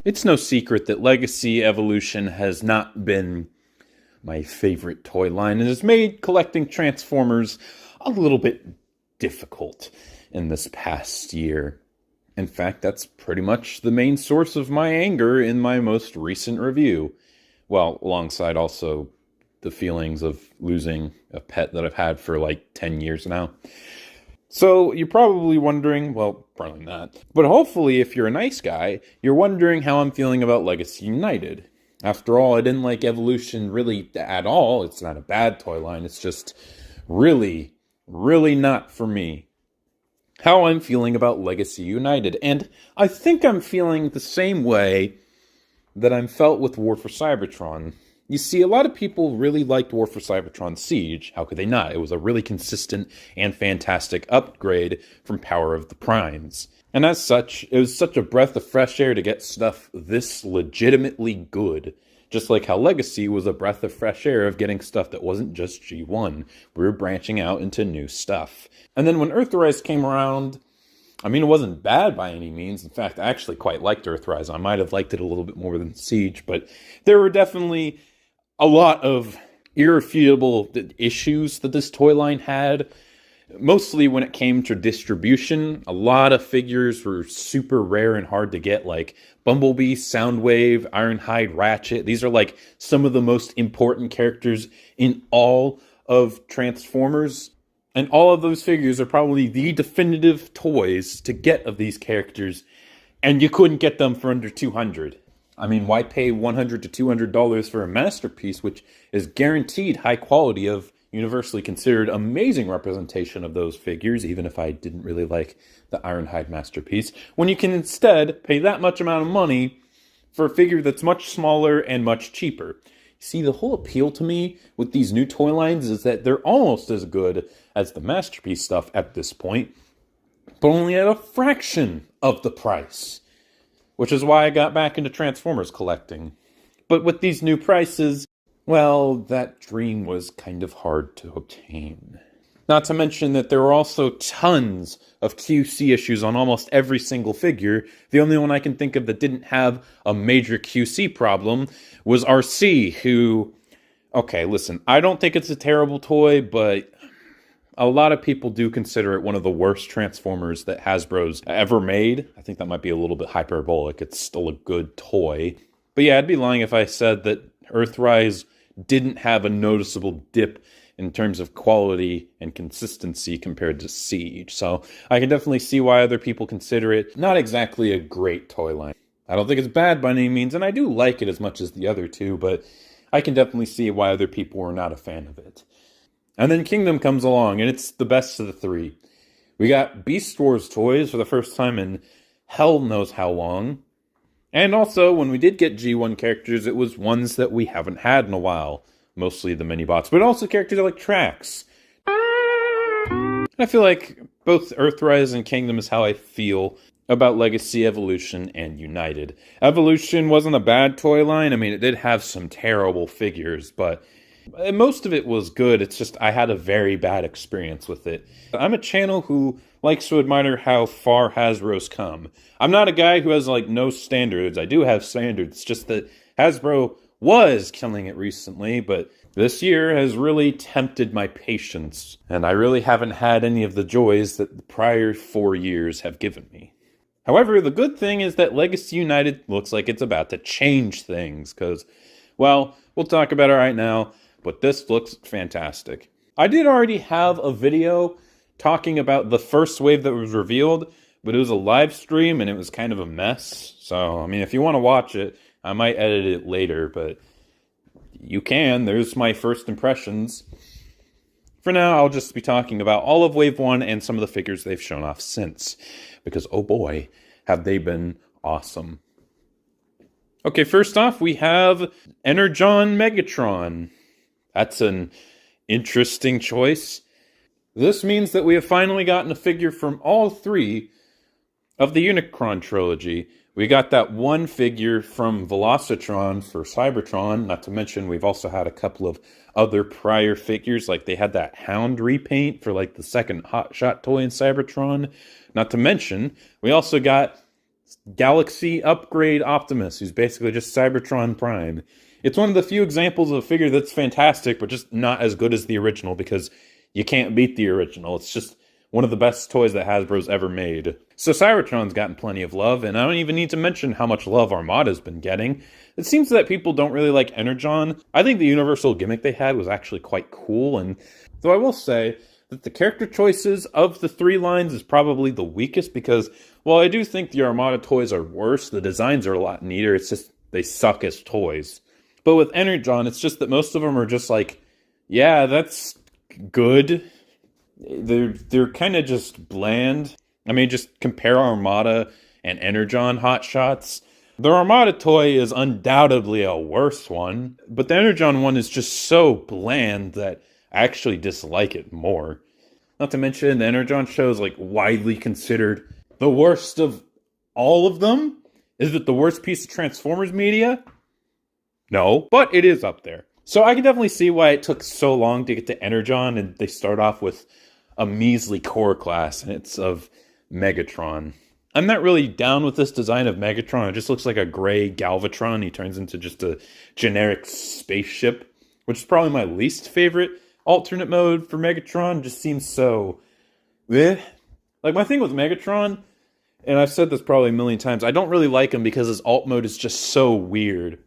It's no secret that Legacy Evolution has not been my favorite toy line and has made collecting Transformers a little bit difficult in this past year. In fact, that's pretty much the main source of my anger in my most recent review. Well, alongside also the feelings of losing a pet that I've had for like 10 years now. So you're probably wondering, well, probably not, but hopefully if you're a nice guy, you're wondering how I'm feeling about Legacy United. After all, I didn't like Evolution really at all. It's not a bad toy line. It's just really, really not for me. How I'm feeling about Legacy United. And I think I'm feeling the same way that I'm felt with War for Cybertron. You see, a lot of people really liked War for Cybertron Siege. How could they not? It was a really consistent and fantastic upgrade from Power of the Primes. And as such, it was such a breath of fresh air to get stuff this legitimately good. Just like how Legacy was a breath of fresh air of getting stuff that wasn't just G1. We were branching out into new stuff. And then when Earthrise came around, I mean, it wasn't bad by any means. In fact, I actually quite liked Earthrise. I might have liked it a little bit more than Siege, but there were definitely a lot of irrefutable issues that this toy line had. Mostly when it came to distribution, a lot of figures were super rare and hard to get, like Bumblebee, Soundwave, Ironhide, Ratchet. These are like some of the most important characters in all of Transformers. And all of those figures are probably the definitive toys to get of these characters, and you couldn't get them for under $200. I mean, why pay $100 to $200 for a masterpiece, which is guaranteed high quality of universally considered amazing representation of those figures, even if I didn't really like the Ironhide masterpiece, when you can instead pay that much amount of money for a figure that's much smaller and much cheaper. See, the whole appeal to me with these new toy lines is that they're almost as good as the masterpiece stuff at this point, but only at a fraction of the price. Which is why I got back into Transformers collecting. But with these new prices, well, that dream was kind of hard to obtain. Not to mention that there were also tons of QC issues on almost every single figure. The only one I can think of that didn't have a major QC problem was RC, who... Okay, listen, I don't think it's a terrible toy, but a lot of people do consider it one of the worst Transformers that Hasbro's ever made. I think that might be a little bit hyperbolic. It's still a good toy. But yeah, I'd be lying if I said that Earthrise didn't have a noticeable dip in terms of quality and consistency compared to Siege. So I can definitely see why other people consider it not exactly a great toy line. I don't think it's bad by any means, and I do like it as much as the other two, but I can definitely see why other people were not a fan of it. And then Kingdom comes along, and it's the best of the three. We got Beast Wars toys for the first time in hell knows how long. And also, when we did get G1 characters, it was ones that we haven't had in a while. Mostly the mini-bots, but also characters like Trax. I feel like both Earthrise and Kingdom is how I feel about Legacy, Evolution, and United. Evolution wasn't a bad toy line. I mean, it did have some terrible figures, but most of it was good. It's just I had a very bad experience with it. I'm a channel who likes to admire how far Hasbro's come. I'm not a guy who has like no standards. I do have standards. It's just that Hasbro was killing it recently, but this year has really tempted my patience, and I really haven't had any of the joys that the prior 4 years have given me. However, the good thing is that Legacy United looks like it's about to change things, because, well, we'll talk about it right now, but this looks fantastic. I did already have a video talking about the first wave that was revealed, but it was a live stream and it was kind of a mess. So, I mean, if you want to watch it, I might edit it later, but you can. There's my first impressions. For now, I'll just be talking about all of Wave 1 and some of the figures they've shown off since. Because, oh boy, have they been awesome. Okay, first off, we have Energon Megatron. That's an interesting choice. This means that we have finally gotten a figure from all three of the Unicron trilogy. We got that one figure from Velocitron for Cybertron, not to mention we've also had a couple of other prior figures, like they had that Hound repaint for like the second Hot Shot toy in Cybertron. Not to mention, we also got Galaxy Upgrade Optimus, who's basically just Cybertron Prime. It's one of the few examples of a figure that's fantastic, but just not as good as the original, because you can't beat the original. It's just one of the best toys that Hasbro's ever made. So Cybertron's gotten plenty of love, and I don't even need to mention how much love Armada's been getting. It seems that people don't really like Energon. I think the universal gimmick they had was actually quite cool, and though I will say that the character choices of the three lines is probably the weakest, because while I do think the Armada toys are worse, the designs are a lot neater. It's just they suck as toys. But with Energon, it's just that most of them are just like, yeah, that's good. They're kind of just bland. I mean, just compare Armada and Energon hotshots. The Armada toy is undoubtedly a worse one, but the Energon one is just so bland that I actually dislike it more. Not to mention, the Energon show is like widely considered the worst of all of them. Is it the worst piece of Transformers media? No, but it is up there. So I can definitely see why it took so long to get to Energon, and they start off with a measly core class, and it's of Megatron. I'm not really down with this design of Megatron. It just looks like a gray Galvatron. He turns into just a generic spaceship, which is probably my least favorite alternate mode for Megatron. It just seems so eh. Like, my thing with Megatron, and I've said this probably a million times, I don't really like him because his alt mode is just so weird.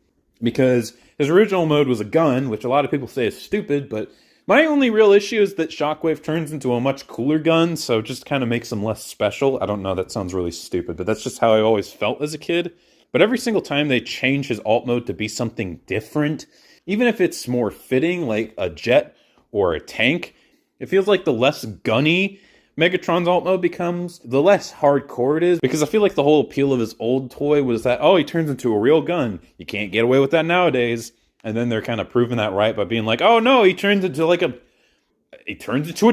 Because his original mode was a gun, which a lot of people say is stupid, but my only real issue is that Shockwave turns into a much cooler gun, so it just kind of makes him less special. I don't know, that sounds really stupid, but that's just how I always felt as a kid. But every single time they change his alt mode to be something different, even if it's more fitting, like a jet or a tank, it feels like the less gunny Megatron's alt mode becomes, the less hardcore it is, because I feel like the whole appeal of his old toy was that, oh, he turns into a real gun. You can't get away with that nowadays. And then they're kind of proving that right by being like, oh no, he turns into a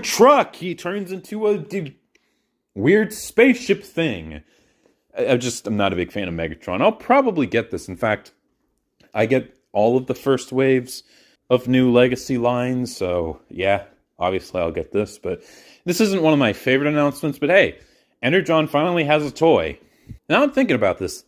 truck. He turns into a weird spaceship thing. I'm not a big fan of Megatron. I'll probably get this. In fact, I get all of the first waves of new Legacy lines, so yeah, obviously I'll get this, but this isn't one of my favorite announcements, but hey, Energon finally has a toy. Now I'm thinking about this.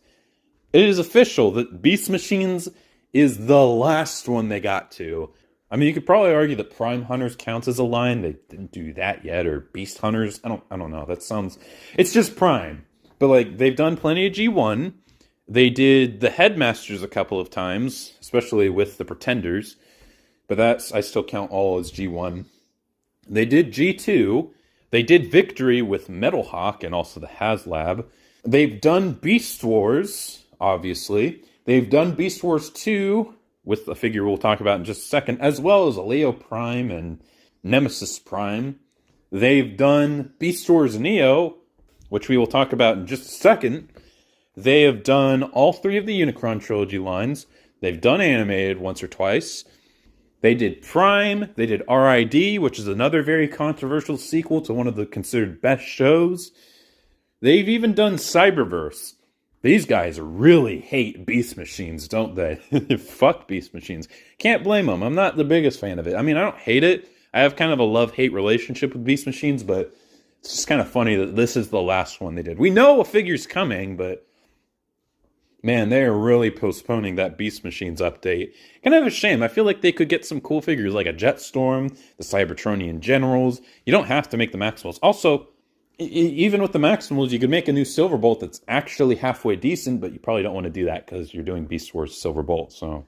It is official that Beast Machines is the last one they got to. I mean, you could probably argue that Prime Hunters counts as a line. They didn't do that yet, or Beast Hunters. I don't know. It's just Prime. But like, they've done plenty of G1. They did the Headmasters a couple of times, especially with the Pretenders. But I still count all as G1. They did G2. They did Victory with Metal Hawk and also the HasLab. They've done Beast Wars, obviously. They've done Beast Wars 2 with a figure we'll talk about in just a second, as well as a Leo Prime and Nemesis Prime. They've done Beast Wars Neo, which we will talk about in just a second. They have done all three of the Unicron trilogy lines. They've done animated once or twice. They did Prime, they did RID, which is another very controversial sequel to one of the considered best shows. They've even done Cyberverse. These guys really hate Beast Machines, don't they? Fuck Beast Machines. Can't blame them. I'm not the biggest fan of it. I mean, I don't hate it. I have kind of a love-hate relationship with Beast Machines, but it's just kind of funny that this is the last one they did. We know a figure's coming, but man, they are really postponing that Beast Machines update. Kind of a shame. I feel like they could get some cool figures like a Jetstorm, the Cybertronian Generals. You don't have to make the Maximals. Also, even with the Maximals, you could make a new Silverbolt that's actually halfway decent, but you probably don't want to do that because you're doing Beast Wars Silverbolt. So,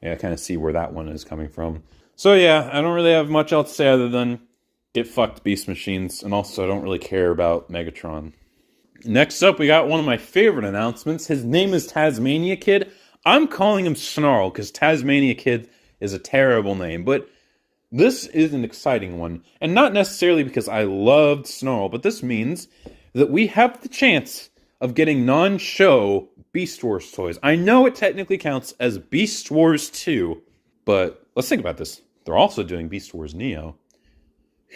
yeah, I kind of see where that one is coming from. So, yeah, I don't really have much else to say other than get fucked Beast Machines, and also I don't really care about Megatron. Next up, we got one of my favorite announcements. His name is Tasmanian Kid. I'm calling him Snarl because Tasmanian Kid is a terrible name, but this is an exciting one. And not necessarily because I loved Snarl, but this means that we have the chance of getting non-show Beast Wars toys. I know it technically counts as Beast Wars 2, but let's think about this. They're also doing Beast Wars Neo.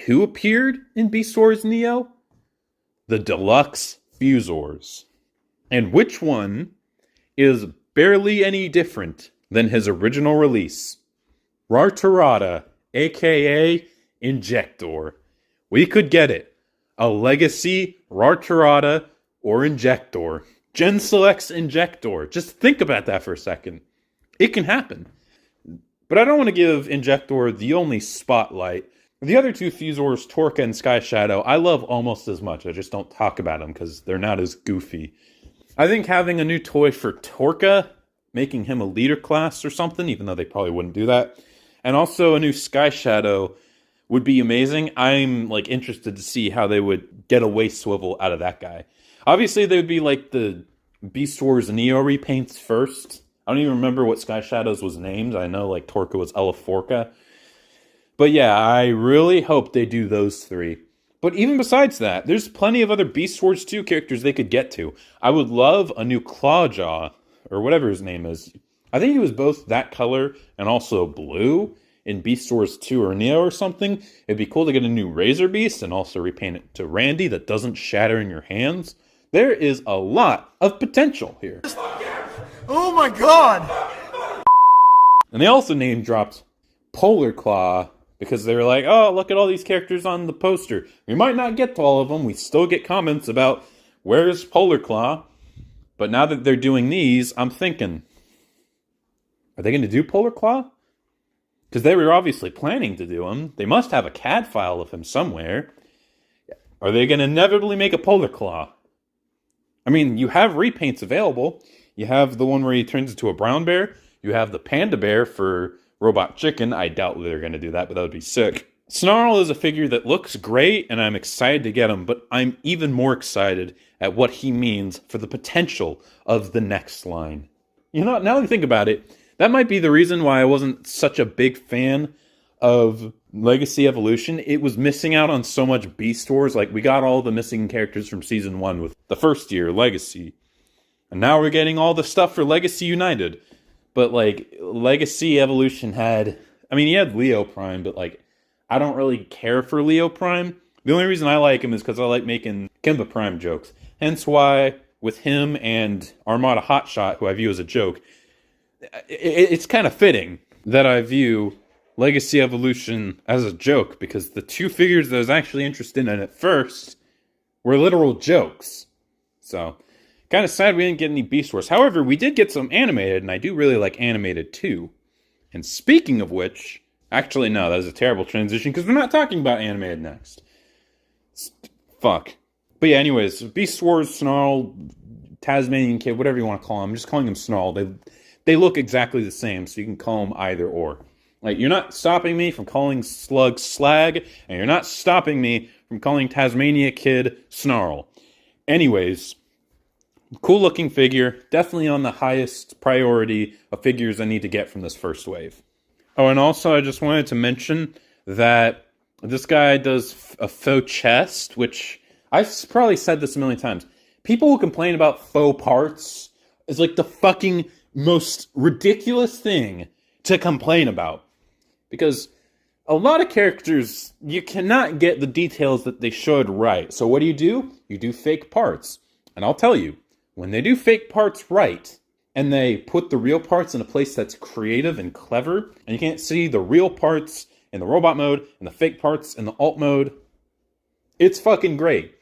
Who appeared in Beast Wars Neo? The Deluxe Fusors. And which one is barely any different than his original release? Rartarada, aka Injector. We could get it. A Legacy Rartarada or Injector. Gen Selects Injector. Just think about that for a second. It can happen. But I don't want to give Injector the only spotlight. The other two Fusors, Torka and Sky Shadow, I love almost as much. I just don't talk about them because they're not as goofy. I think having a new toy for Torka, making him a leader class or something, even though they probably wouldn't do that, and also a new Sky Shadow would be amazing. I'm like interested to see how they would get a waist swivel out of that guy. Obviously, they would be like the Beast Wars Neo repaints first. I don't even remember what Sky Shadow's was named. I know like Torka was Elaforka. But yeah, I really hope they do those three. But even besides that, there's plenty of other Beast Wars 2 characters they could get to. I would love a new Clawjaw, or whatever his name is. I think he was both that color and also blue in Beast Wars 2 or Neo or something. It'd be cool to get a new Razor Beast and also repaint it to Randy that doesn't shatter in your hands. There is a lot of potential here. Oh my god! And they also name dropped Polar Claw because they were like, oh, look at all these characters on the poster. We might not get to all of them. We still get comments about where's Polar Claw. But now that they're doing these, I'm thinking, are they going to do Polar Claw? Because they were obviously planning to do him. They must have a CAD file of him somewhere. Are they going to inevitably make a Polar Claw? I mean, you have repaints available. You have the one where he turns into a brown bear. You have the panda bear for Robot Chicken. I doubt they're going to do that, but that would be sick. Snarl is a figure that looks great, and I'm excited to get him, but I'm even more excited at what he means for the potential of the next line. You know, now that I think about it, that might be the reason why I wasn't such a big fan of Legacy Evolution. It was missing out on so much Beast Wars. Like, we got all the missing characters from Season 1 with the first year, Legacy. And now we're getting all the stuff for Legacy United. But, like, Legacy Evolution had... I mean, he had Leo Prime, but, like, I don't really care for Leo Prime. The only reason I like him is because I like making Kimba Prime jokes. Hence why, with him and Armada Hotshot, who I view as a joke, it's kind of fitting that I view Legacy Evolution as a joke, because the two figures that I was actually interested in at first were literal jokes. So, kind of sad we didn't get any Beast Wars. However, we did get some animated, and I do really like animated too. And speaking of which, actually no, that was a terrible transition, because we're not talking about animated next. Fuck. But yeah, anyways, Beast Wars, Snarl, Tasmanian Kid, whatever you want to call them. I'm just calling them Snarl. They look exactly the same, so you can call them either or. Like, you're not stopping me from calling Slug Slag, and you're not stopping me from calling Tasmania Kid Snarl. Anyways, cool looking figure. Definitely on the highest priority of figures I need to get from this first wave. Oh, and also I just wanted to mention that this guy does a faux chest, which I've probably said this a million times. People who complain about faux parts is like the fucking most ridiculous thing to complain about. Because a lot of characters, you cannot get the details that they should right. So what do? You do fake parts. And I'll tell you, when they do fake parts right, and they put the real parts in a place that's creative and clever, and you can't see the real parts in the robot mode, and the fake parts in the alt mode, it's fucking great.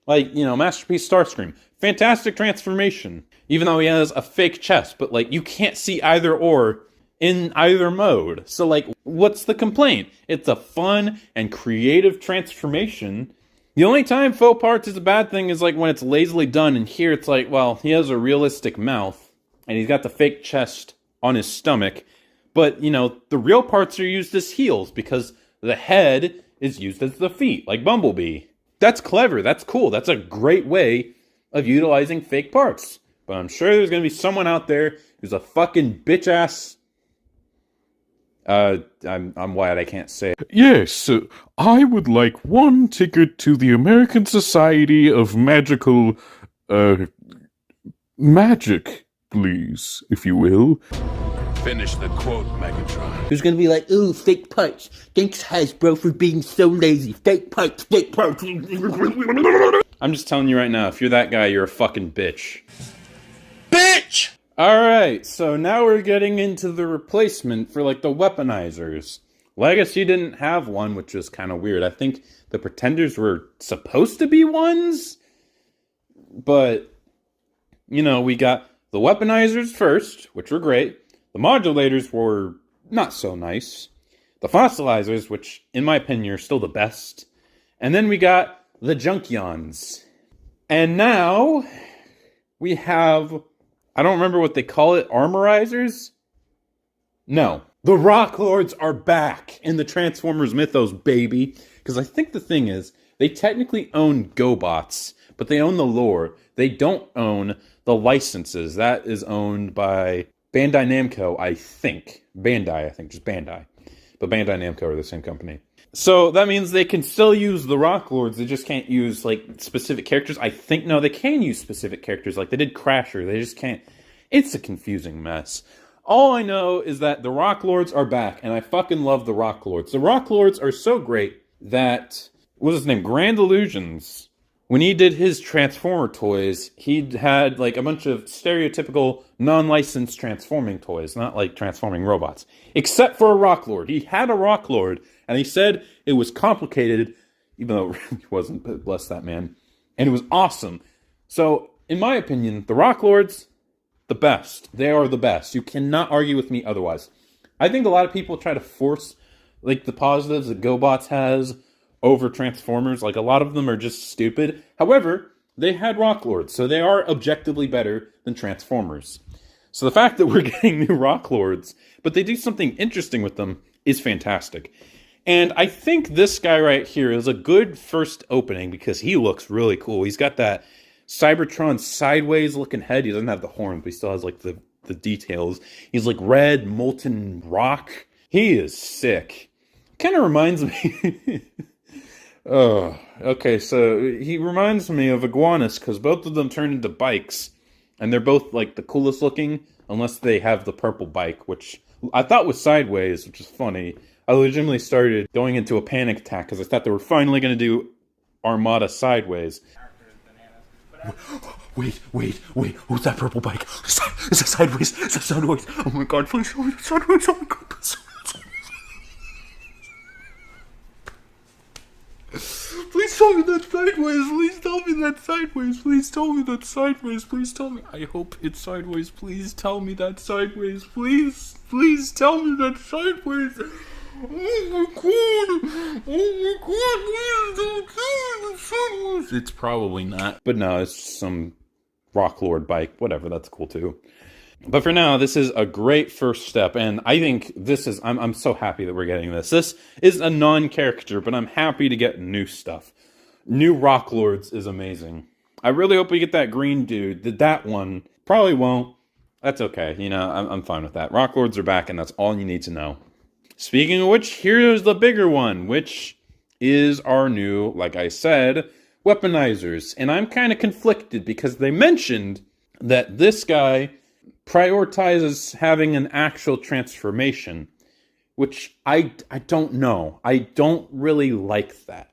Like, you know, Masterpiece Starscream, fantastic transformation, even though he has a fake chest, but like, you can't see either or in either mode. So like, what's the complaint? It's a fun and creative transformation. The only time faux parts is a bad thing is like when it's lazily done, and here it's like, well, he has a realistic mouth, and he's got the fake chest on his stomach, but, you know, the real parts are used as heels, because the head is used as the feet, like Bumblebee. That's clever, that's cool, that's a great way of utilizing fake parts. But I'm sure there's gonna be someone out there who's a fucking bitch-ass... I'm wild, I can't say it. Yes, I would like one ticket to the American Society of Magical, magic, please, if you will. Finish the quote, Megatron. Who's gonna be like, ooh, fake parts. Thanks, Hasbro, for being so lazy. Fake parts, fake parts. I'm just telling you right now, if you're that guy, you're a fucking bitch. Bitch! Alright, so now we're getting into the replacement for, like, the weaponizers. Legacy didn't have one, which was kind of weird. I think the Pretenders were supposed to be ones, but we got the weaponizers first, which were great. The modulators were not so nice. The fossilizers, which, in my opinion, are still the best. And then we got the junkions. And now we have, I don't remember what they call it, armorizers? No. The Rock Lords are back in the Transformers mythos, baby. Because I think the thing is, they technically own GoBots, but they own the lore. They don't own the licenses. That is owned by Bandai Namco, I think. Just Bandai. But Bandai Namco are the same company. So that means they can still use the Rock Lords. They just can't use, specific characters. No, they can use specific characters. Like, they did Crasher. They just can't. It's a confusing mess. All I know is that the Rock Lords are back, and I fucking love the Rock Lords. The Rock Lords are so great that, what was his name? Grand Illusions. When he did his Transformer toys, he had, a bunch of stereotypical, non-licensed transforming toys, not, transforming robots. Except for a Rock Lord. He had a Rock Lord, and he said it was complicated, even though it really wasn't, but bless that man. And it was awesome. So, in my opinion, the Rock Lords, the best. They are the best. You cannot argue with me otherwise. I think a lot of people try to force, the positives that GoBots has over Transformers. A lot of them are just stupid. However, they had Rock Lords, so they are objectively better than Transformers. So the fact that we're getting new Rock Lords, but they do something interesting with them, is fantastic. And I think this guy right here is a good first opening because he looks really cool. He's got that Cybertron sideways looking head. He doesn't have the horns, but he still has the details. He's red molten rock. He is sick. Kind of reminds me oh, okay, so he reminds me of Iguanas because both of them turn into bikes, and they're both the coolest looking, unless they have the purple bike, which I thought was sideways, which is funny. I legitimately started going into a panic attack because I thought they were finally going to do Armada sideways. Wait, who's that purple bike? Is that sideways? Is that sideways? Oh my god, please show me that sideways. Oh my god, please. Please tell me that's sideways. Please tell me that's sideways. Please tell me that's sideways. Please tell me. I hope it's sideways. Please tell me that's sideways. Please tell me that's sideways. Oh my god. Oh my god. Please tell me that's sideways. It's probably not. But no, it's some Rock Lord bike. Whatever, that's cool too. But for now, this is a great first step, and I think this is, I'm so happy that we're getting this. This is a non-character, but I'm happy to get new stuff. New Rock Lords is amazing. I really hope we get that green dude. That one, probably won't. That's okay, I'm fine with that. Rock Lords are back, and that's all you need to know. Speaking of which, here's the bigger one, which is our new, like I said, weaponizers. And I'm kind of conflicted, because they mentioned that this guy prioritizes having an actual transformation, which I don't know. I don't really like that.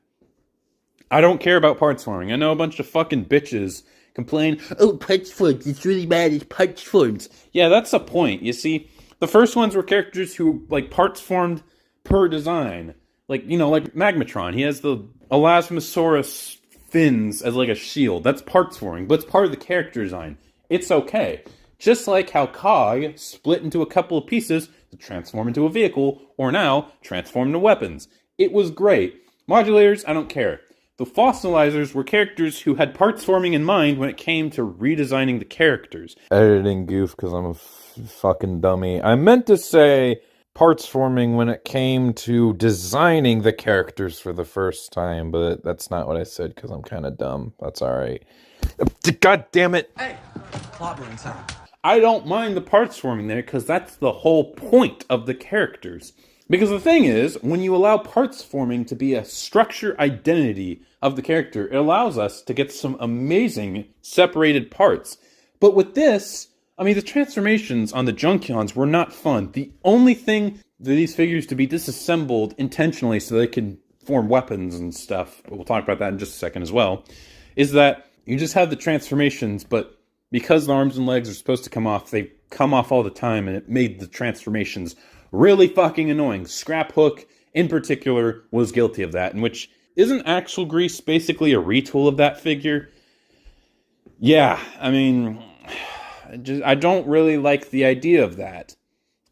I don't care about parts forming. I know a bunch of fucking bitches complain, oh, parts forms, it's really bad, it's parts forms. Yeah, that's the point. You see, the first ones were characters who, parts formed per design. Like Magmatron. He has the Elasmosaurus fins as, a shield. That's parts forming, but it's part of the character design. It's okay. Just like how Cog split into a couple of pieces to transform into a vehicle, or now transform into weapons. It was great. Modulators, I don't care. The fossilizers were characters who had parts forming in mind when it came to redesigning the characters. Editing goof because I'm a fucking dummy. I meant to say parts forming when it came to designing the characters for the first time, but that's not what I said because I'm kind of dumb. That's alright. God damn it! Hey, clobbering sound. I don't mind the parts forming there, because that's the whole point of the characters. Because the thing is, when you allow parts forming to be a structure identity of the character, it allows us to get some amazing separated parts. But with this, the transformations on the Junkions were not fun. The only thing for these figures to be disassembled intentionally so they can form weapons and stuff, but we'll talk about that in just a second as well, is that you just have the transformations, but because the arms and legs are supposed to come off, they come off all the time, and it made the transformations really fucking annoying. Scrap Hook, in particular, was guilty of that, in which, isn't Axel Grease basically a retool of that figure? Yeah, I don't really like the idea of that.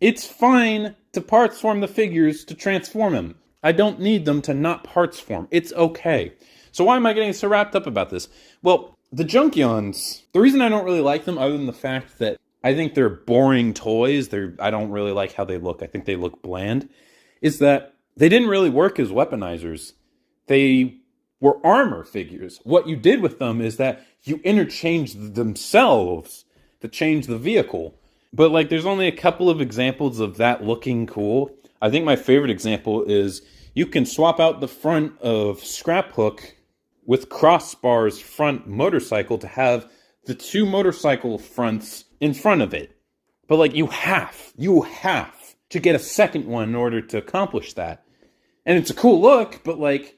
It's fine to parts form the figures to transform them. I don't need them to not parts form. It's okay. So why am I getting so wrapped up about this? Well, the Junkions, the reason I don't really like them, other than the fact that I think they're boring toys, I don't really like how they look, I think they look bland, is that they didn't really work as weaponizers. They were armor figures. What you did with them is that you interchanged themselves to change the vehicle. But like, there's only a couple of examples of that looking cool. I think my favorite example is you can swap out the front of Scraphook with Crossbar's front motorcycle to have the two motorcycle fronts in front of it. But like, you have to get a second one in order to accomplish that. And it's a cool look, but like,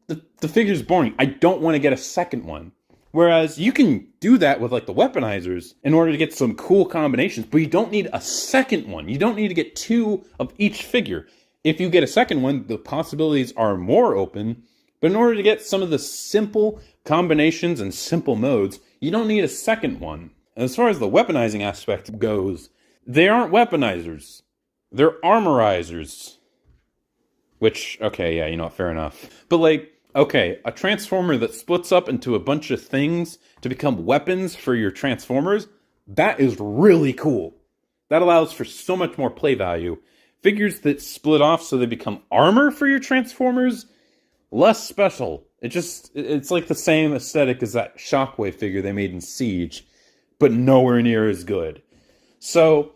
the figure's boring. I don't want to get a second one. Whereas you can do that with like the weaponizers in order to get some cool combinations, but you don't need a second one. You don't need to get two of each figure. If you get a second one, the possibilities are more open, but in order to get some of the simple combinations and simple modes, you don't need a second one. And as far as the weaponizing aspect goes, they aren't weaponizers. They're armorizers. Which, okay, yeah, you know, fair enough. But like, okay, a transformer that splits up into a bunch of things to become weapons for your transformers, that is really cool. That allows for so much more play value. Figures that split off so they become armor for your transformers, less special. It's like the same aesthetic as that Shockwave figure they made in Siege, but nowhere near as good. So,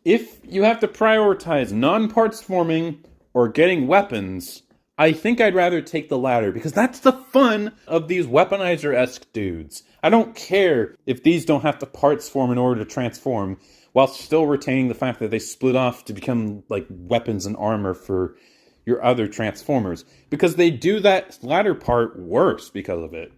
if you have to prioritize non-parts forming or getting weapons, I think I'd rather take the latter, because that's the fun of these weaponizer-esque dudes. I don't care if these don't have to parts form in order to transform, while still retaining the fact that they split off to become like weapons and armor for your other transformers, because they do that latter part worse because of it.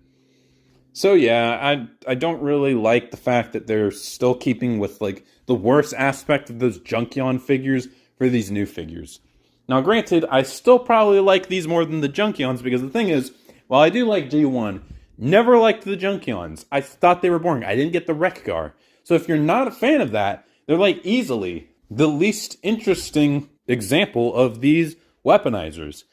So yeah, I don't really like the fact that they're still keeping with like the worst aspect of those Junkion figures for these new figures. Now, granted, I still probably like these more than the Junkions, because the thing is, while I do like G1, never liked the Junkions. I thought they were boring. I didn't get the Wreck-Gar. So if you're not a fan of that, they're like easily the least interesting example of these weaponizers.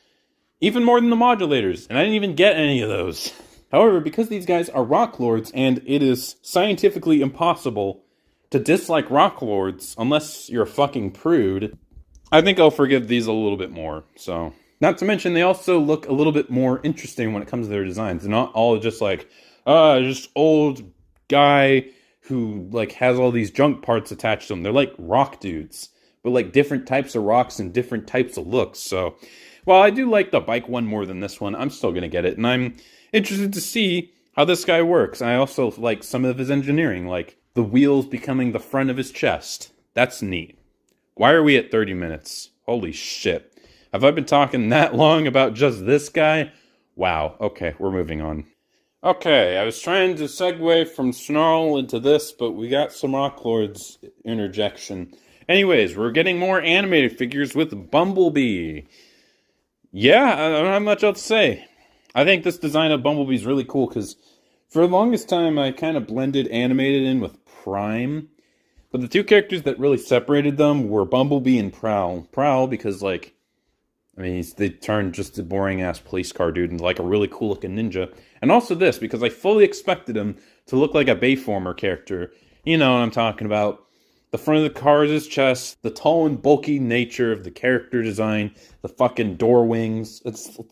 Even more than the modulators, and I didn't even get any of those. However, because these guys are Rock Lords, and it is scientifically impossible to dislike Rock Lords unless you're a fucking prude, I think I'll forgive these a little bit more. So, not to mention, they also look a little bit more interesting when it comes to their designs. They're not all just like, just old guy who like has all these junk parts attached to them. They're like rock dudes, but like different types of rocks and different types of looks. So, while I do like the bike one more than this one, I'm still gonna get it, and I'm interested to see how this guy works. I also like some of his engineering, like the wheels becoming the front of his chest. That's neat. Why are we at 30 minutes? Holy shit. Have I been talking that long about just this guy? Wow. Okay, we're moving on. Okay, I was trying to segue from Snarl into this, but we got some Rock Lords interjection. Anyways, we're getting more animated figures with Bumblebee. Yeah, I don't have much else to say. I think this design of Bumblebee is really cool, because for the longest time I kind of blended animated in with Prime. But the two characters that really separated them were Bumblebee and Prowl. Prowl because, like, I mean, they turned just a boring-ass police car dude into, like, a really cool-looking ninja. And also this, because I fully expected him to look like a Bayformer character. You know what I'm talking about. The front of the car is his chest, the tall and bulky nature of the character design, the fucking door wings.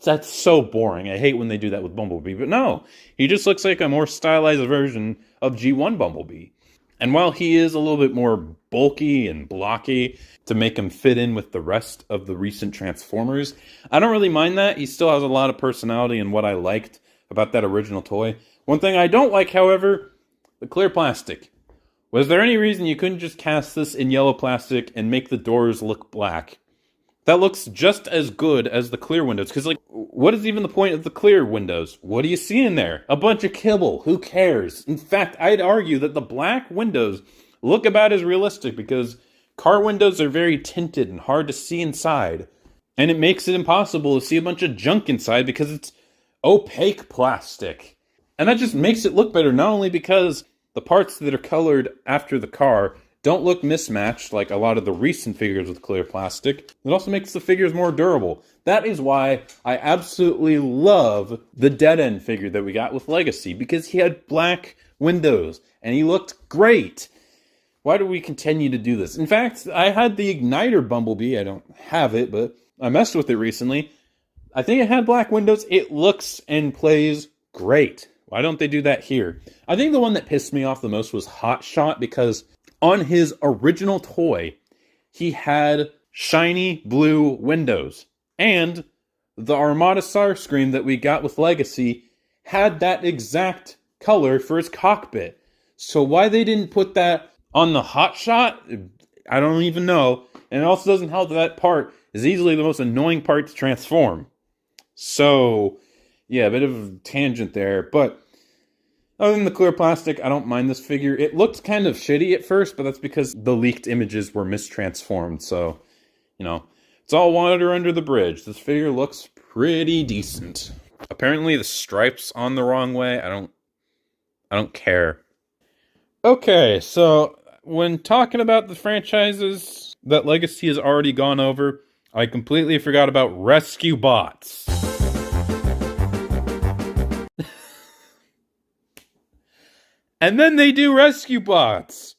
That's so boring. I hate when they do that with Bumblebee. But no, he just looks like a more stylized version of G1 Bumblebee. And while he is a little bit more bulky and blocky to make him fit in with the rest of the recent Transformers, I don't really mind that. He still has a lot of personality and what I liked about that original toy. One thing I don't like, however, the clear plastic. Was there any reason you couldn't just cast this in yellow plastic and make the doors look black? That looks just as good as the clear windows. Because, like, what is even the point of the clear windows? What do you see in there? A bunch of kibble. Who cares? In fact, I'd argue that the black windows look about as realistic, because car windows are very tinted and hard to see inside. And it makes it impossible to see a bunch of junk inside because it's opaque plastic. And that just makes it look better, not only because the parts that are colored after the car don't look mismatched like a lot of the recent figures with clear plastic. It also makes the figures more durable. That is why I absolutely love the Dead End figure that we got with Legacy, because he had black windows and he looked great. Why do we continue to do this? In fact, I had the Igniter Bumblebee. I don't have it, but I messed with it recently. I think it had black windows. It looks and plays great. Why don't they do that here? I think the one that pissed me off the most was Hot Shot, because on his original toy, he had shiny blue windows. And the Armada Starscream that we got with Legacy had that exact color for his cockpit. So why they didn't put that on the Hot Shot, I don't even know. And it also doesn't help that part is easily the most annoying part to transform. So, yeah, a bit of a tangent there. But other than the clear plastic, I don't mind this figure. It looked kind of shitty at first, but that's because the leaked images were mistransformed. So, you know, it's all water under the bridge. This figure looks pretty decent. Apparently the stripe's on the wrong way. I don't care. Okay, so when talking about the franchises that Legacy has already gone over, I completely forgot about Rescue Bots. And then they do Rescue Bots.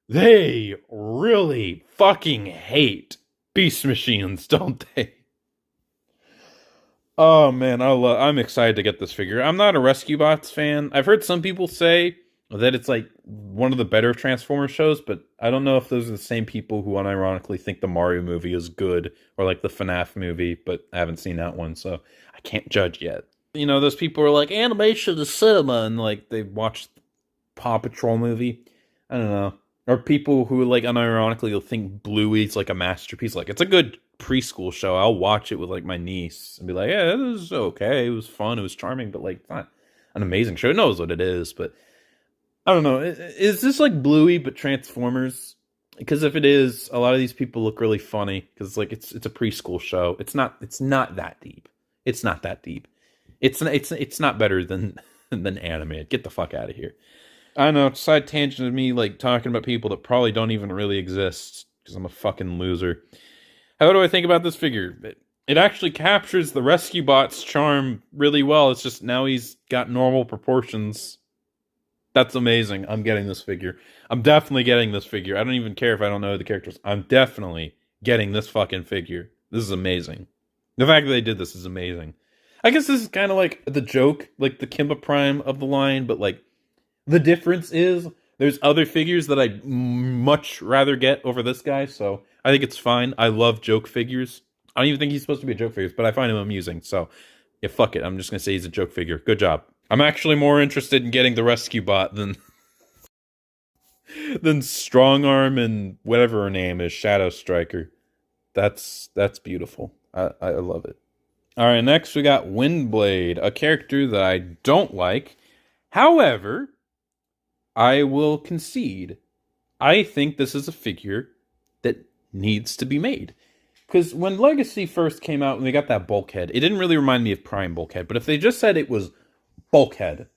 They really fucking hate Beast Machines, don't they? Oh man, I'm excited to get this figure. I'm not a Rescue Bots fan. I've heard some people say that it's like one of the better Transformers shows, but I don't know if those are the same people who unironically think the Mario movie is good, or like the FNAF movie, but I haven't seen that one, so I can't judge yet. You know, those people are like, animation is cinema, and like they watched Paw Patrol movie. I don't know. Or people who like unironically will think Bluey's like a masterpiece. Like, it's a good preschool show. I'll watch it with like my niece and be like, yeah, this is okay. It was fun. It was charming, but like, it's not an amazing show. It knows what it is, but I don't know. Is this like Bluey but Transformers? Because if it is, a lot of these people look really funny because like it's a preschool show. It's not that deep. It's not that deep. It's not better than animated. Get the fuck out of here. I don't know. Side tangent of me like talking about people that probably don't even really exist because I'm a fucking loser. How do I think about this figure? It actually captures the Rescue Bot's charm really well. It's just now he's got normal proportions. That's amazing. I'm getting this figure. I'm definitely getting this figure. I don't even care if I don't know the characters. I'm definitely getting this fucking figure. This is amazing. The fact that they did this is amazing. I guess this is kind of like the joke, like the Kimba Prime of the line, but like the difference is there's other figures that I'd much rather get over this guy, so I think it's fine. I love joke figures. I don't even think he's supposed to be a joke figure, but I find him amusing, so yeah, fuck it. I'm just going to say he's a joke figure. Good job. I'm actually more interested in getting the Rescue Bot than Strong Arm and whatever her name is, Shadow Striker. That's beautiful. I love it. All right, next we got Windblade, a character that I don't like. However, I will concede, I think this is a figure that needs to be made. Because when Legacy first came out and they got that bulkhead, it didn't really remind me of Prime Bulkhead. But if they just said it was bulkhead,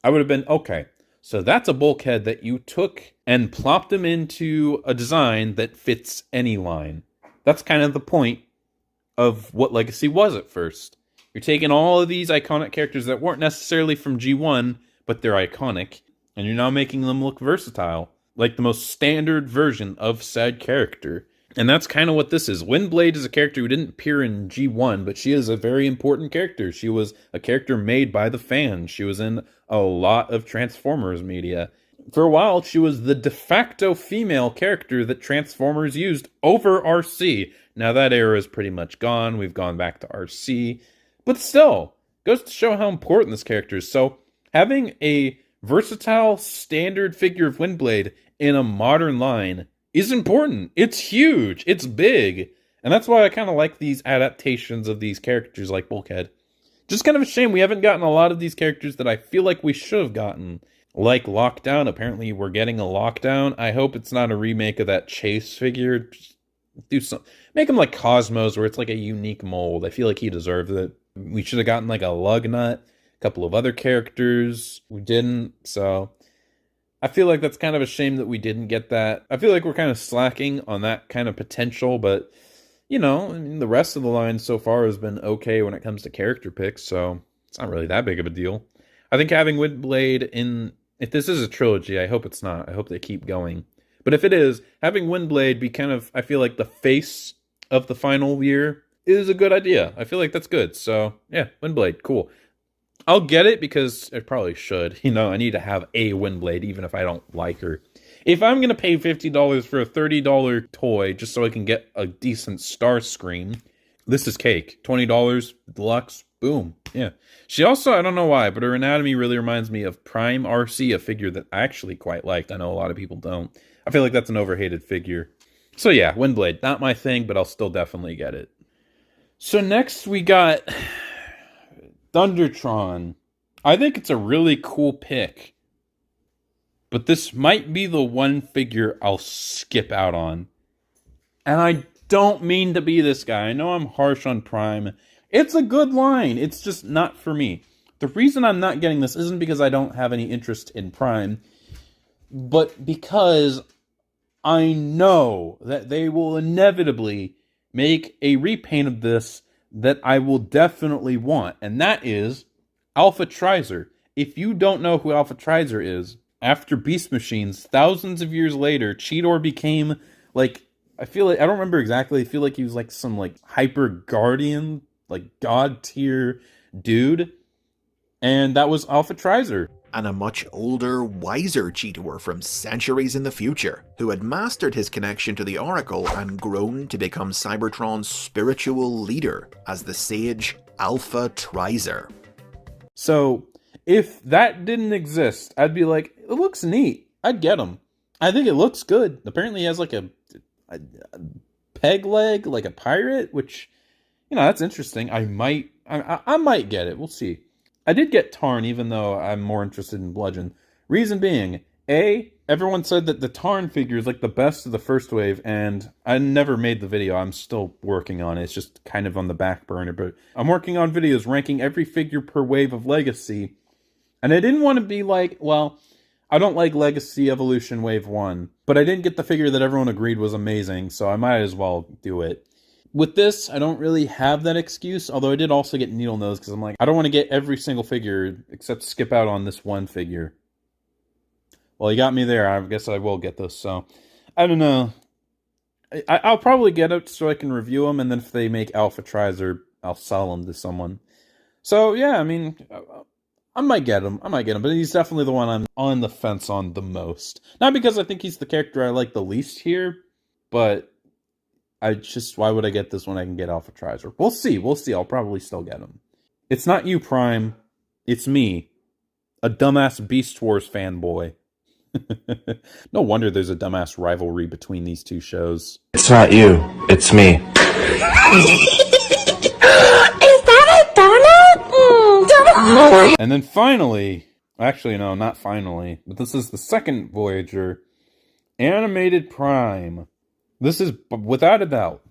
I would have been, okay, so that's a bulkhead that you took and plopped them into a design that fits any line. That's kind of the point of what Legacy was at first. You're taking all of these iconic characters that weren't necessarily from G1, but they're iconic, and you're now making them look versatile, like the most standard version of said character. And that's kind of what this is. Windblade is a character who didn't appear in G1, but she is a very important character. She was a character made by the fans. She was in a lot of Transformers media. For a while, she was the de facto female character that Transformers used over RC. Now that era is pretty much gone. We've gone back to RC. But still, goes to show how important this character is. So, having a versatile, standard figure of Windblade in a modern line is important. It's huge. It's big. And that's why I kind of like these adaptations of these characters like Bulkhead. Just kind of a shame we haven't gotten a lot of these characters that I feel like we should have gotten. Like Lockdown. Apparently we're getting a Lockdown. I hope it's not a remake of that Chase figure. Just do some, make him like Cosmos, where it's like a unique mold. I feel like he deserved it. We should have gotten like a Lugnut, a couple of other characters. We didn't, so I feel like that's kind of a shame that we didn't get that. I feel like we're kind of slacking on that kind of potential, but, I mean, the rest of the line so far has been okay when it comes to character picks, so it's not really that big of a deal. I think having windblade if this is a trilogy, I hope it's not. I hope they keep going. But if it is, having windblade be kind of, I feel like, the face of the final year is a good idea. I feel like that's good. So, yeah, windblade, cool. I'll get it because I probably should. I need to have a windblade even if I don't like her. If I'm going to pay $50 for a $30 toy just so I can get a decent star screen, this is cake. $20, deluxe, boom. Yeah. She also, I don't know why, but her anatomy really reminds me of Prime RC, a figure that I actually quite liked. I know a lot of people don't. I feel like that's an overhated figure. So yeah, windblade, not my thing, but I'll still definitely get it. So next we got Thundertron. I think it's a really cool pick, but this might be the one figure I'll skip out on. And I don't mean to be this guy. I know I'm harsh on Prime. It's a good line. It's just not for me. The reason I'm not getting this isn't because I don't have any interest in Prime, but because I know that they will inevitably make a repaint of this that I will definitely want, and that is Alpha Trizer. If you don't know who Alpha Trizer is, after Beast Machines, thousands of years later, Cheetor became, like, I don't remember exactly, I feel like he was like some, like, hyper guardian, like, god tier dude, and that was Alpha Trizer. And a much older, wiser Cheetor from centuries in the future, who had mastered his connection to the Oracle and grown to become Cybertron's spiritual leader as the sage Alpha Trizer. So, if that didn't exist, I'd be like, it looks neat. I'd get him. I think it looks good. Apparently he has like a peg leg, like a pirate, which, that's interesting. I might get it. We'll see. I did get Tarn, even though I'm more interested in Bludgeon. Reason being, everyone said that the Tarn figure is like the best of the first wave, and I never made the video. I'm still working on it. It's just kind of on the back burner, but I'm working on videos ranking every figure per wave of Legacy, and I didn't want to be like, well, I don't like Legacy Evolution Wave 1, but I didn't get the figure that everyone agreed was amazing, so I might as well do it. With this, I don't really have that excuse, although I did also get Needle Nose, because I'm like, I don't want to get every single figure, except skip out on this one figure. Well, you got me there. I guess I will get this, so I don't know. I'll probably get it so I can review them, and then if they make Alpha Trizer, I'll sell them to someone. So, yeah, I mean, I might get him. But he's definitely the one I'm on the fence on the most. Not because I think he's the character I like the least here, but why would I get this when I can get Alpha Trizer? We'll see. I'll probably still get him. It's not you, Prime. It's me. A dumbass Beast Wars fanboy. No wonder there's a dumbass rivalry between these two shows. It's not you. It's me. Is that a donut? And then finally, actually no, not finally, but this is the second Voyager, Animated Prime. This is, without a doubt,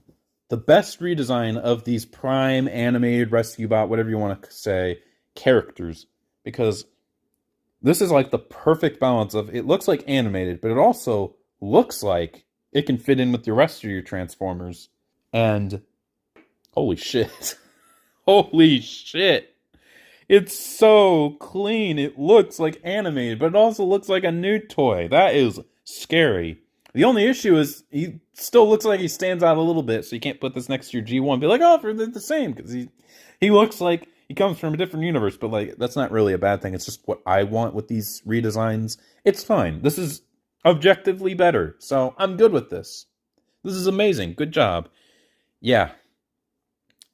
the best redesign of these Prime animated rescue bot, whatever you want to say, characters. Because this is like the perfect balance of, it looks like animated, but it also looks like it can fit in with the rest of your Transformers. And, holy shit. Holy shit. It's so clean. It looks like animated, but it also looks like a new toy. That is scary. The only issue is he still looks like he stands out a little bit, so you can't put this next to your G1 and be like, oh, they're the same, because he looks like he comes from a different universe, but like that's not really a bad thing. It's just what I want with these redesigns. It's fine. This is objectively better, so I'm good with this. This is amazing. Good job. Yeah,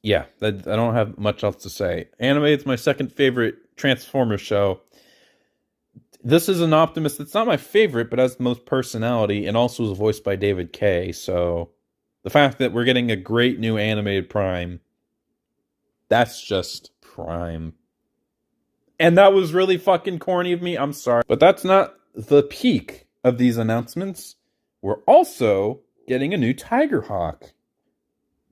I don't have much else to say. Animated's my second favorite Transformers show. This is an Optimus that's not my favorite, but has the most personality, and also is voiced by David Kaye, so the fact that we're getting a great new animated Prime, that's just Prime. And that was really fucking corny of me, I'm sorry. But that's not the peak of these announcements. We're also getting a new Tigerhawk.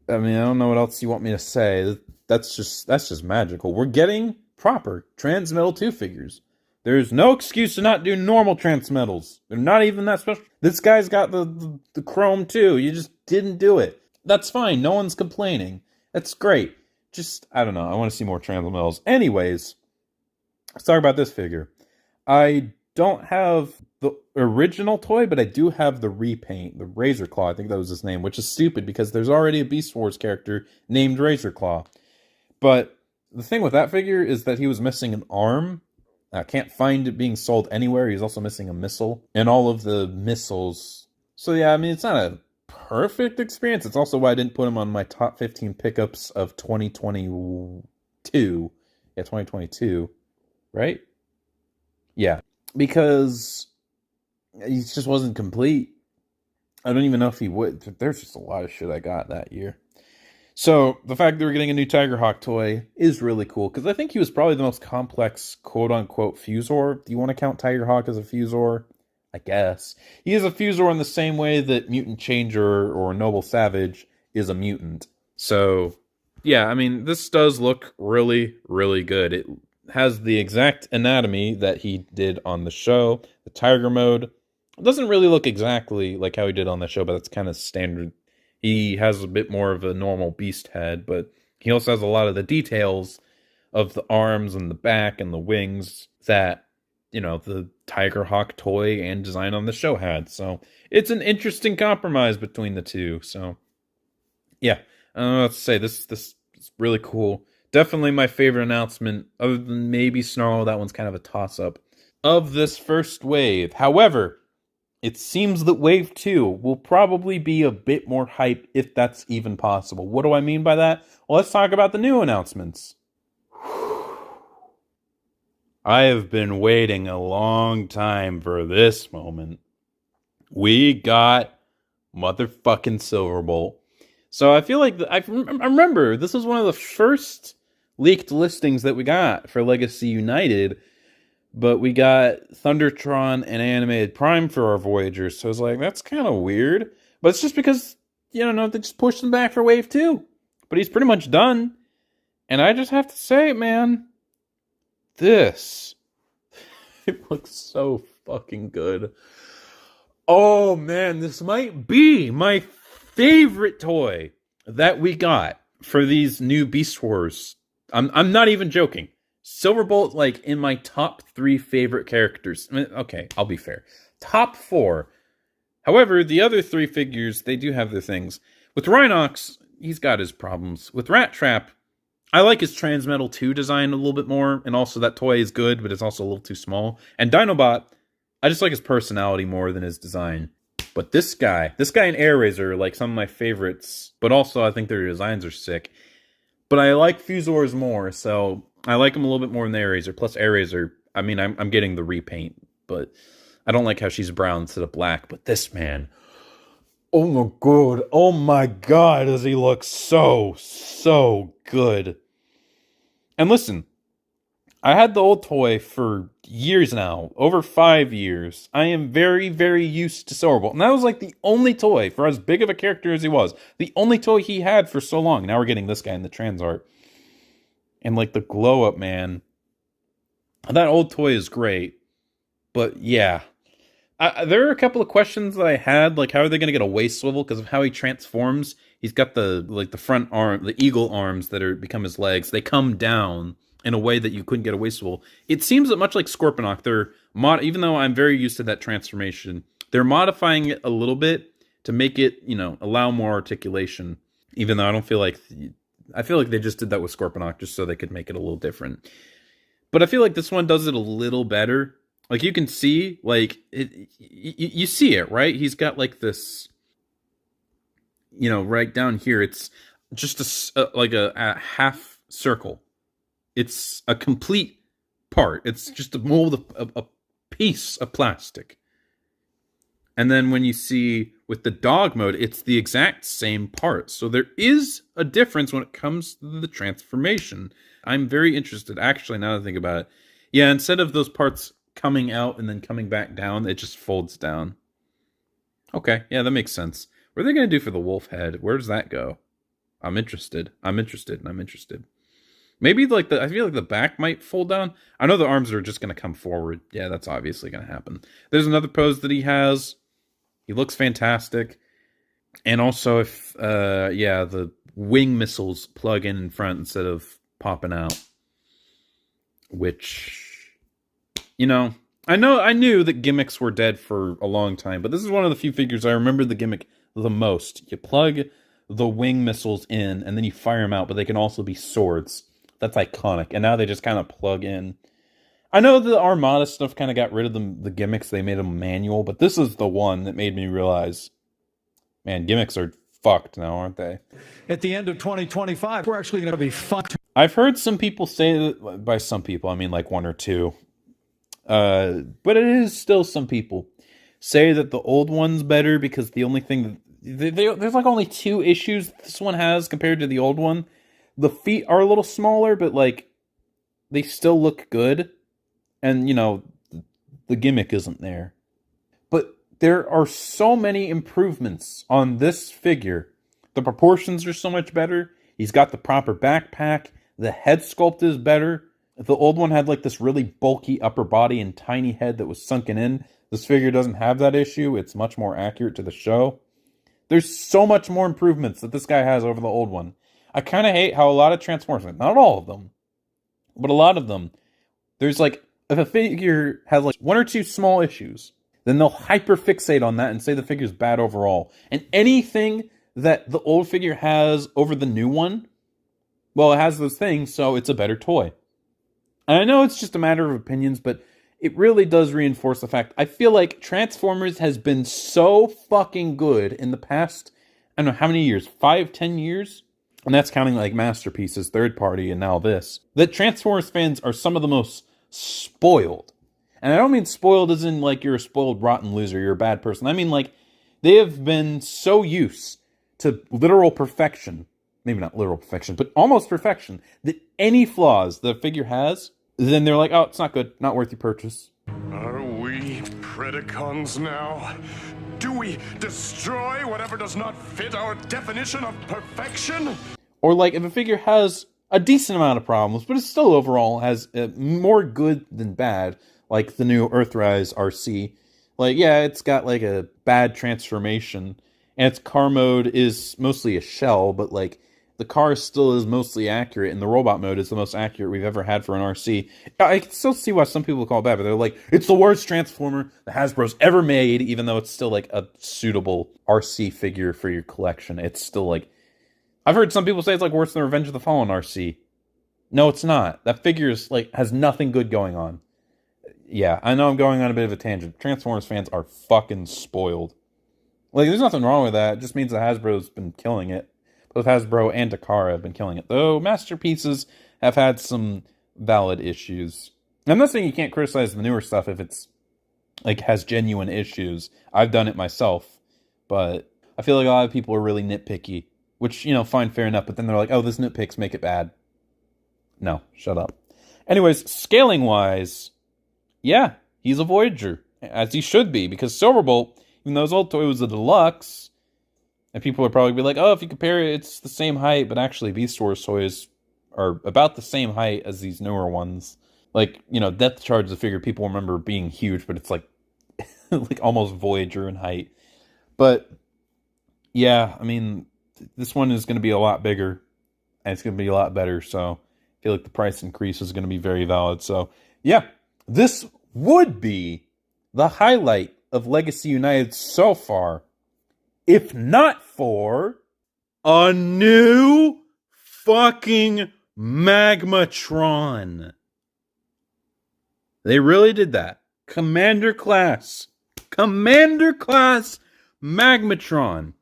I mean, I don't know what else you want me to say. That's just magical. We're getting proper Transmetal 2 figures. There's no excuse to not do normal transmetals. They're not even that special. This guy's got the chrome too. You just didn't do it. That's fine. No one's complaining. That's great. Just, I don't know. I want to see more transmetals. Anyways, let's talk about this figure. I don't have the original toy, but I do have the repaint, the Razor Claw. I think that was his name, which is stupid because there's already a Beast Wars character named Razor Claw. But the thing with that figure is that he was missing an arm. I can't find it being sold anywhere. He's also missing a missile and all of the missiles. So yeah, I mean, it's not a perfect experience. It's also why I didn't put him on my top 15 pickups of 2022. Yeah, 2022, right? Yeah, because he just wasn't complete. I don't even know if he would. There's just a lot of shit I got that year. So, the fact that we're getting a new Tigerhawk toy is really cool, because I think he was probably the most complex, quote-unquote, Fusor. Do you want to count Tigerhawk as a Fusor? I guess. He is a Fusor in the same way that Mutant Changer or Noble Savage is a mutant. So, yeah, I mean, this does look really, really good. It has the exact anatomy that he did on the show. The Tiger mode. It doesn't really look exactly like how he did on the show, but that's kind of standard. He has a bit more of a normal beast head, but he also has a lot of the details of the arms and the back and the wings that, you know, the Tigerhawk toy and design on the show had. So it's an interesting compromise between the two. So yeah, I don't know what to say. This is really cool. Definitely my favorite announcement, other than maybe Snarl. That one's kind of a toss-up of this first wave. However, it seems that Wave 2 will probably be a bit more hype, if that's even possible. What do I mean by that? Well, let's talk about the new announcements. I have been waiting a long time for this moment. We got motherfucking Silverbolt. So I feel like, I remember, this was one of the first leaked listings that we got for Legacy United. But we got Thundertron and Animated Prime for our Voyagers. So I was like, that's kind of weird. But it's just because, you know, they just pushed him back for Wave 2. But he's pretty much done. And I just have to say, man, this, it looks so fucking good. Oh, man, this might be my favorite toy that we got for these new Beast Wars. I'm not even joking. Silverbolt, like, in my top 3 favorite characters. I mean, okay, I'll be fair. Top 4. However, the other 3 figures, they do have their things. With Rhinox, he's got his problems. With Rat Trap, I like his Transmetal 2 design a little bit more, and also that toy is good, but it's also a little too small. And Dinobot, I just like his personality more than his design. But this guy and Air Razor are like some of my favorites, but also I think their designs are sick. But I like Fusors more, so I like him a little bit more than the Air Razor. Plus, Air Razor, I mean, I'm getting the repaint, but I don't like how she's brown instead of black. But this man, oh my god, does he look so good. And listen, I had the old toy for years now, over 5 years. I am very, very used to Silverbolt. And that was like the only toy, for as big of a character as he was, the only toy he had for so long. Now we're getting this guy in the trans art. And like the glow up, man. That old toy is great. But yeah. There are a couple of questions that I had, like how are they going to get a waist swivel because of how he transforms. He's got the front arm, the eagle arms that become his legs. They come down in a way that you couldn't get a waist swivel. It seems that much like Scorponok, even though I'm very used to that transformation, they're modifying it a little bit to make it, you know, allow more articulation. Even though I feel like they just did that with Scorponok just so they could make it a little different. But I feel like this one does it a little better. Like you can see, like you see it, right? He's got like this, you know, right down here. It's just a half circle. It's a complete part. It's just a mold of a piece of plastic. And then when you see with the dog mode, it's the exact same part. So there is a difference when it comes to the transformation. I'm very interested, actually, now that I think about it. Yeah, instead of those parts coming out and then coming back down, it just folds down. Okay, yeah, that makes sense. What are they going to do for the wolf head? Where does that go? I'm interested. Maybe like I feel like the back might fold down. I know the arms are just going to come forward. Yeah, that's obviously going to happen. There's another pose that he has. He looks fantastic. And also if, the wing missiles plug in front instead of popping out. Which, I knew that gimmicks were dead for a long time, but this is one of the few figures I remember the gimmick the most. You plug the wing missiles in, and then you fire them out, but they can also be swords. That's iconic. And now they just kind of plug in. I know the Armada stuff kind of got rid of the gimmicks. They made them manual, but this is the one that made me realize, man, gimmicks are fucked now, aren't they? At the end of 2025, we're actually going to be fucked. I've heard some people say that, by some people, I mean like one or two, but it is still some people say that the old one's better because the only thing there's like only 2 issues this one has compared to the old one. The feet are a little smaller, but like they still look good, and the gimmick isn't there. But there are so many improvements on this figure. The proportions are so much better. He's got the proper backpack. The head sculpt is better. The old one had like this really bulky upper body and tiny head that was sunken in. This figure doesn't have that issue. It's much more accurate to the show. There's so much more improvements that this guy has over the old one. I kind of hate how a lot of Transformers, not all of them, but a lot of them, there's like, if a figure has like 1 or 2 small issues, then they'll hyper-fixate on that and say the figure's bad overall. And anything that the old figure has over the new one, well, it has those things, so it's a better toy. And I know it's just a matter of opinions, but it really does reinforce the fact. I feel like Transformers has been so fucking good in the past, I don't know how many years, 5, 10 years? And that's counting like Masterpieces, third party, and now this. That Transformers fans are some of the most spoiled. And I don't mean spoiled as in like you're a spoiled rotten loser, you're a bad person. I mean like they have been so used to literal perfection, maybe not literal perfection, but almost perfection, that any flaws the figure has, then they're like, oh, it's not good, not worth your purchase. Are we Predacons now? Do we destroy whatever does not fit our definition of perfection? Or like if a figure has a decent amount of problems, but it still overall has more good than bad, like the new Earthrise RC. Like, yeah, it's got like a bad transformation, and its car mode is mostly a shell, but like the car still is mostly accurate, and the robot mode is the most accurate we've ever had for an RC. I can still see why some people call it bad, but they're like, it's the worst Transformer that Hasbro's ever made, even though it's still like a suitable RC figure for your collection. It's still like, I've heard some people say it's like worse than Revenge of the Fallen RC. No, it's not. That figure is like, has nothing good going on. Yeah, I know I'm going on a bit of a tangent. Transformers fans are fucking spoiled. Like, there's nothing wrong with that. It just means that Hasbro's been killing it. Both Hasbro and Takara have been killing it. Though Masterpieces have had some valid issues. I'm not saying you can't criticize the newer stuff if it's, like, has genuine issues. I've done it myself. But I feel like a lot of people are really nitpicky. Which, fine, fair enough. But then they're like, oh, this nitpicks make it bad. No, shut up. Anyways, scaling-wise, yeah, he's a Voyager. As he should be. Because Silverbolt, even though his old toy was a deluxe, and people would probably be like, oh, if you compare it, it's the same height. But actually, Beast Wars toys are about the same height as these newer ones. Like, Death Charge, the figure people remember being huge, but it's like, like almost Voyager in height. But, yeah, I mean, this one is going to be a lot bigger, and it's going to be a lot better. So, I feel like the price increase is going to be very valid. So, yeah, this would be the highlight of Legacy United so far. If not for a new fucking magmatron. They really did that. Commander class magmatron.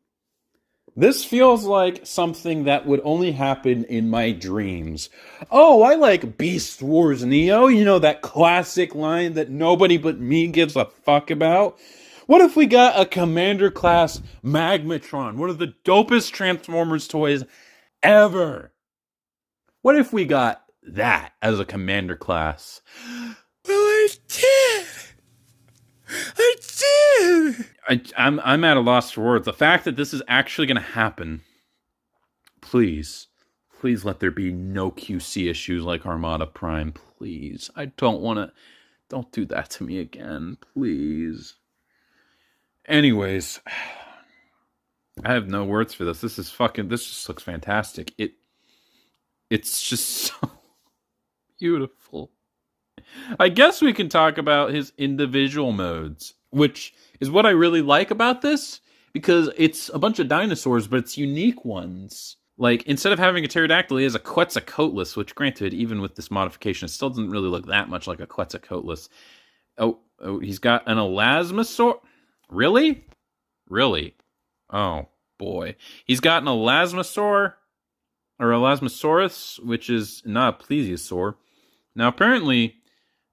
This feels like something that would only happen in my dreams. Oh, I like Beast Wars Neo. That classic line that nobody but me gives a fuck about. What if we got a Commander-class Magmatron? One of the dopest Transformers toys ever. What if we got that as a Commander-class? Well, I did. I'm at a loss for words. The fact that this is actually going to happen, please, Please let there be no QC issues like Armada Prime, please. I don't want to... Don't do that to me again, please. Anyways, I have no words for this. This just looks fantastic. It's just so beautiful. I guess we can talk about his individual modes, which is what I really like about this, because it's a bunch of dinosaurs, but it's unique ones. Like, instead of having a pterodactyl, he has a Quetzalcoatlus, which, granted, even with this modification, it still doesn't really look that much like a Quetzalcoatlus. Oh, he's got an elasmosaur. Really? Really? Oh, boy. He's got an elasmosaur, or elasmosaurus, which is not a plesiosaur. Now, apparently,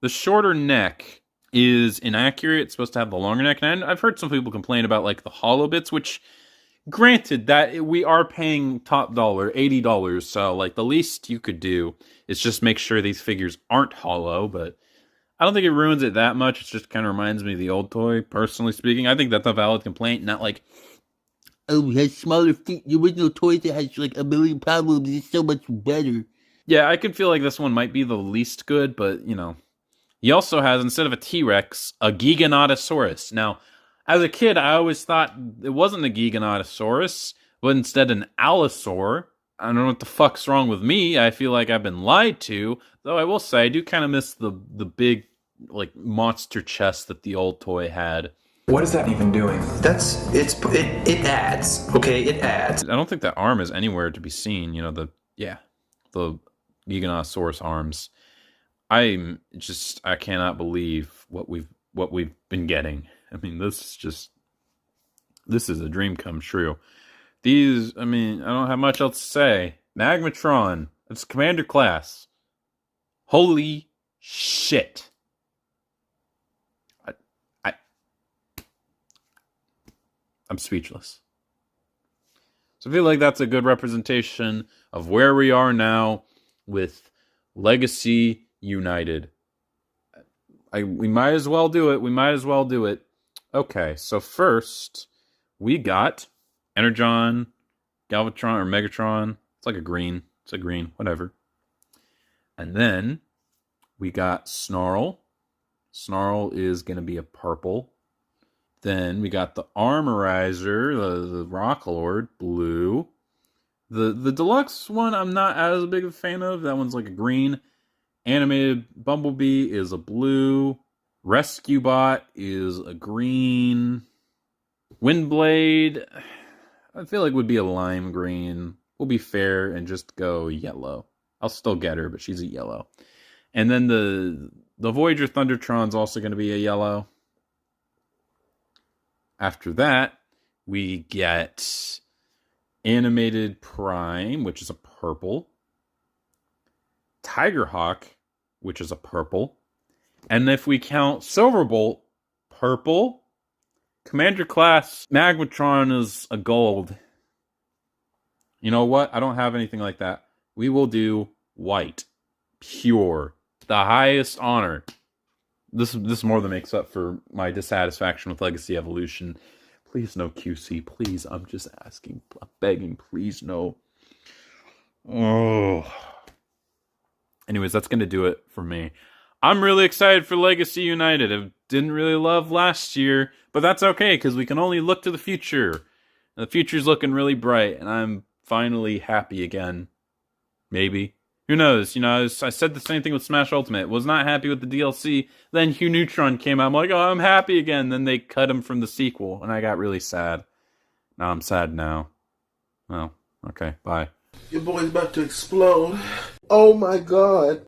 the shorter neck is inaccurate. It's supposed to have the longer neck. And I've heard some people complain about, like, the hollow bits, which... Granted that we are paying top dollar, $80, so like the least you could do is just make sure these figures aren't hollow, but I don't think it ruins it that much. It just kind of reminds me of the old toy, personally speaking. I think that's a valid complaint, not like, oh, he has smaller feet. The original toy that has like a million problems is so much better. Yeah, I could feel like this one might be the least good, but you know. He also has, instead of a T-Rex, a Giganotosaurus. Now, as a kid, I always thought it wasn't a Giganotosaurus, but instead an Allosaur. I don't know what the fuck's wrong with me. I feel like I've been lied to. Though I will say, I do kind of miss the big, like, monster chest that the old toy had. What is that even doing? It adds. Okay, it adds. I don't think that arm is anywhere to be seen. You know, the Giganotosaurus arms. I cannot believe what we've been getting. I mean, this is a dream come true. I don't have much else to say. Magmatron, it's Commander class. Holy shit. I'm speechless. So I feel like that's a good representation of where we are now with Legacy United. We might as well do it. Okay, so first, we got Energon, Galvatron, or Megatron. It's like a green. It's a green, whatever. And then, we got Snarl. Snarl is going to be a purple. Then, we got the Armorizer, the Rock Lord, blue. The deluxe one, I'm not as big of a fan of. That one's like a green. Animated Bumblebee is a blue. Rescue Bot is a green. Windblade, I feel like would be a lime green. We'll be fair and just go yellow. I'll still get her, but she's a yellow. And then the Voyager Thundertron's also going to be a yellow. After that, we get Animated Prime, which is a purple. Tigerhawk, which is a purple. And if we count Silverbolt, purple. Commander class Magmatron is a gold. You know what? I don't have anything like that. We will do white. Pure. The highest honor. This more than makes up for my dissatisfaction with Legacy Evolution. Please no QC. Please, I'm just asking. I'm begging. Please no. Oh. Anyways, that's going to do it for me. I'm really excited for Legacy United. I didn't really love last year, but that's okay, because we can only look to the future. The future's looking really bright, and I'm finally happy again. Maybe. Who knows? You know, I said the same thing with Smash Ultimate. Was not happy with the DLC. Then Hugh Neutron came out. I'm like, oh, I'm happy again. Then they cut him from the sequel, and I got really sad. Now I'm sad now. Well, okay, bye. Your boy's about to explode. Oh my god.